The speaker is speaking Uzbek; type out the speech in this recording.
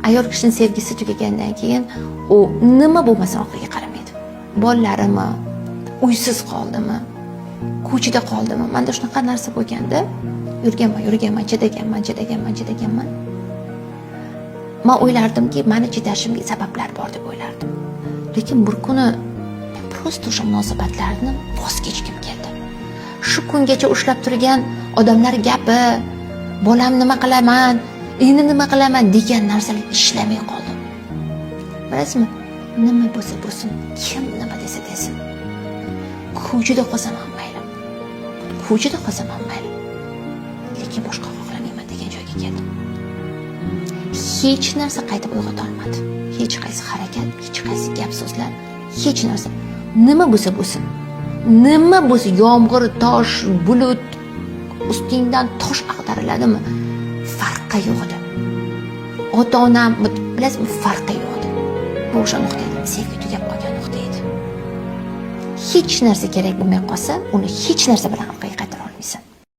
Ayol kishining sevgisi tugagandan keyin u nima bo'lmasin orqaga qaramaydi. Bolallarimi, uysiz qoldimi, ko'chada qoldimi? Menda shunaqa narsa bo'lganda, yurganman, chidaganman. Men o'ylardimki, meni chidashimga sabablar bor deb o'ylardim. Lekin bir kuni prosta o'sha munosabatlarni voz kechgim keldi. Shu kungacha ushlab turgan odamlar gapi, bolam nima qilaman, endi nima qilaman degan narsalar ishlamay qoldi. Bilasizmi? Nima bo'lsa bo'lsin, kim nima desa desin. Ko'chada qolsam ham mayli. Lekin boshqa xohlamayman degan joyga keldim. Hech narsa qaytib uyg'ota olmadi. Hech qaysi harakat, hech qaysi gap so'zlar, hech narsa. Nima bo'lsa bo'lsin. Nima bo'lsa, yomg'ir, tosh, bulut ustingdan tosh ag'dariladimi? Farqi yo'q edi. Ota-onam, bilasizmi, farqi yo'q edi. Bu o'sha nuqta edi, sevgi tugab qolgan nuqta edi. Hech narsa kerak bo'lmay qolsa, uni hech narsa bilan orqaga qaytara